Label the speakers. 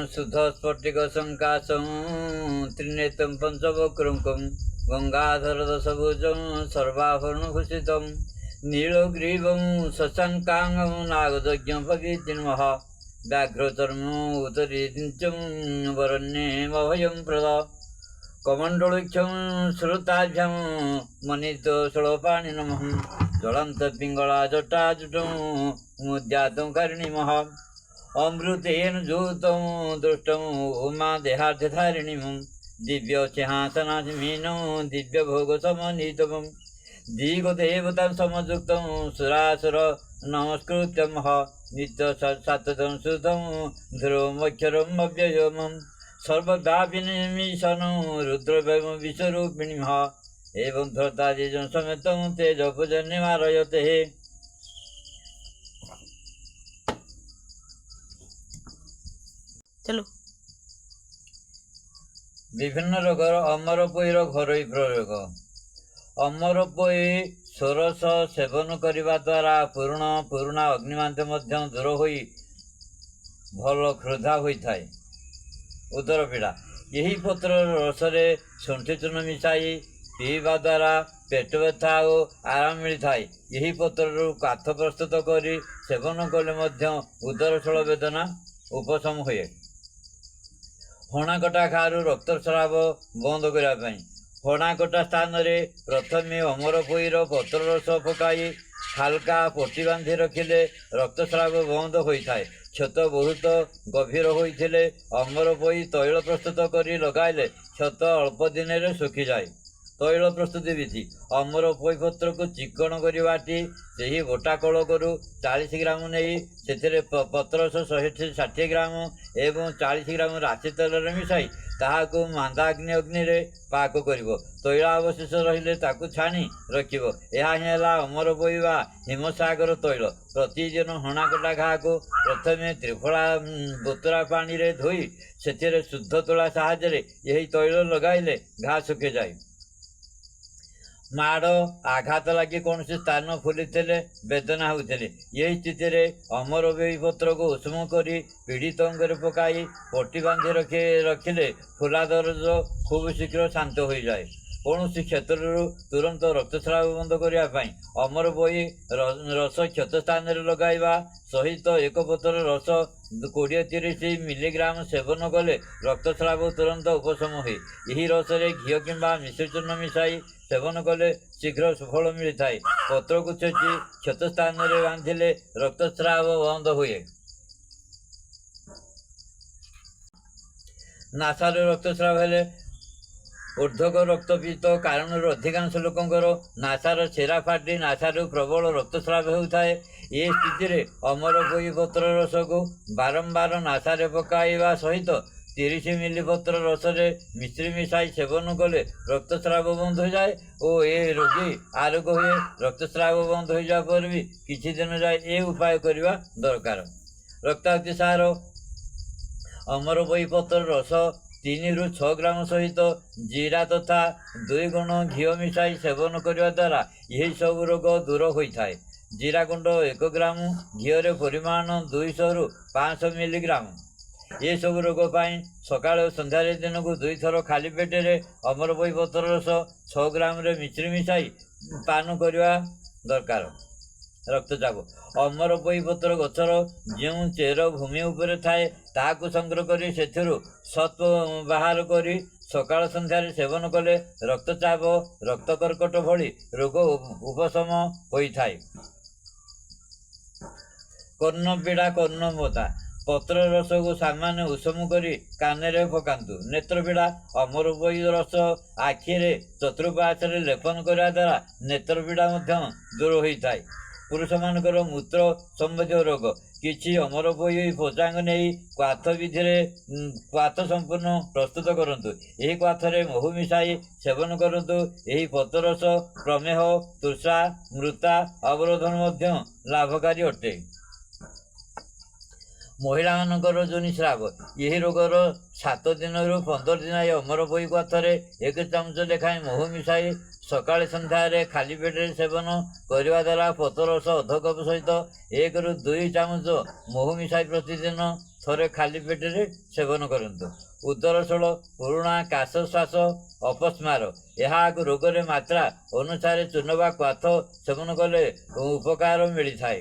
Speaker 1: शुद्ध स्फटिक संकाशं त्रिनेत्रं पंचवक्रं गंगाधर दशभुजं सर्वाभरणभूषितं नीलग्रीवं शशाङ्काङ्गं नागयज्ञपवित्रिमः व्याघ्रचर्मं उत्तरीचं वरण्यमभयं प्रदा कमण्डलुक्षं श्रुताभ्यां मणितोषपाणिनमः ज्वलन्तपिङ्गला जटाजुटं मुद्यातं करिणीमः अमृतेन जुतं दुष्टं उमा देहार्धधारिणीं दिव्यसिंहासनासीनं दिव्यभोगसमन्वितं दिगदेवतां समयुक्तं सुरासुर नमस्कृत्यमः नित्यसततं शुद्धं ध्रुवमक्षरम् अव्ययमं सर्वव्यापिनीमीशनं रुद्रवैमं विश्वरूपिणीमः एवं धर्तादिजं समेतं तेजपूजन्यमारयते।
Speaker 2: चलो
Speaker 1: विभिन्न रोगर अमरपोईर घरोई प्रयोग। अमरपोई षोरश सेवन करने द्वारा पुरुणा अग्निमांत दूर हो भल क्षुधा होता है। उदर पीड़ा यही पत्र रसरे शुंठी चूर्ण मिसाई पीवा द्वारा पेट व्यथा और आराम मिलता है। यही पत्र काठ प्रस्तुत कर सेवन कले उदर छल वेदना उपशम हुए। हणाकटा खारु रक्तस्राव बंद करने हणाकटा स्थान में प्रथमे अमरपोईर पत्र रस पकाई हाल्का पट्टी बांधि रखिले रक्तस्राव बंद होता है। क्षत बहुत गभीर होते अमरपोई तैल प्रस्तुत कर लगाइले क्षत अल्प दिन में सुखी जाए। तैल प्रस्तुति विधि अमरपोई पत्र को चिकण कर बाटी से बोटा कल करू 40 ग्राम नहीं से पत्र 160 ग्राम एवं 40 ग्राम राशि तेल मिसाई ताहाकू मांदाग्नि अग्नि रे पाक कर तैल अवशेष रहिले ताकू छाणी रखिब। यह अमरपोई वा हिमसागर तैल। प्रतिदिन हणाकटा घा को प्रथमे त्रिफला बोतरा पानी रे धोई से शुद्ध तुला साहाय्य यही तैल लगाइले घा सुखी जाए। माड़ आघात लगी कौन स्थान फुली वेदना होते यही स्थिति अमरपोई पत्र को उष्म कर पीड़ित अंगरे पकाई पट्टी बांधि रखिले फुला दर्द खूब शीघ्र शांत हो जाए। कौन क्षेत्र तुरंत रक्तस्राव बंद करने अमरपोई रस क्षत स्थान लगाइबा सहित एक पत्र रस 20-30 मिलीग्राम सेवन कले रक्तस्राव तुरंत उपशम हुए। यही रस घी किंबा मिश्रचूर्ण मिसाई सेवन कले शीघ्र सुफल मिलता है। पत्र को छेची क्षत स्थान में बांधिले रक्तस्राव बंद हुए। नासार रक्तस्राव हेले ऊर्ध्वक रक्तपित्त कारण अधिकांश लोकंर नासार छेरा फाटी नासारू प्रबल रक्तस्राव होता है। ये स्थिति अमरपोई पत्र रस को बारंबार नासारे पकाइबा सहित 30 मिली पत्र रस मिश्री मिसाई सेवन कले रक्तस्राव बंद हो जाए और ये रोगी आरोग्य हुए। रक्तस्राव बंद हो जाए पर भी किसी दिन जाए ये उपाय करने दरकार। रक्तातिसार अमरपोई पत्र रस 3 ରୁ 6 ग्राम सहित जीरा तथा 2 गुण घी मिसाई सेवन करने द्वारा यही सब रोग दूर होता है। जीरा गुंड 1 ग्राम घीरे परिमाण 200 ରୁ 500 मिलीग्राम। ये सब रोग सकाल संध्यार दिन को 2 थर खाली पेटे अमरपोई पत्र रस 6 ग्राम मिश्री मिसाई पान करने दरकार। रक्तचाप अमरपोई पत्र गचर जो चेर भूमि उपर थाए ताकू संग्रह कर सत्व बाहर कर सकाल संध्यार सेवन कले रक्तचाप रक्त कर्कट भली रोग उपशम होता है। कर्णपीड़ा कर्णमोता पत्र रस को सामान्य उषम कर कान पकातु। नेत्रपीड़ा अमरपोई रस आखिरे चतुर्पार्श्व लेपन करने द्वारा नेत्रपीड़ा दूर होता है। पुरुष मानकर मूत्र संबंधी रोग किसी अमरपोई पोचांग नहीं क्वाथ विधि क्वाथ संपूर्ण प्रस्तुत करंतु। यही क्वाथरे महू मिसाई सेवन करंतु। यही पत्ररस प्रमेह तृषा मृता अवरोधन लाभकारी अटे। महिला मानकर जोनिस्राव यही रोगर 7 दिन रु 15 दिन अमरपोई क्वाथरे 1 चामच लेखाएं महू मिसाई सकाଳେ ସନ୍ଧ୍ୟାରେ ଖାଲି ପେଟରେ ସେବନ କରିବା ଦ୍ୱାରା ପତରସ ଅଧ କପ୍ ସହିତ 1 ରୁ 2 ଚାମଚ ମହୁ ମିଶାଇ ପ୍ରତିଦିନ ଥରେ ଖାଲି ପେଟରେ ସେବନ କରନ୍ତୁ। ଉଦରଶୂଳ, ପୁରୁଣା କାଶ, ଶ୍ୱାସ, ଅପସ୍ମାର ଏହାକୁ ରୋଗରେ ମାତ୍ରା ଅନୁସାରେ ଚୂନ ବା କ୍ୱାଥ ସେବନ କଲେ ଉପକାର ମିଳିଥାଏ।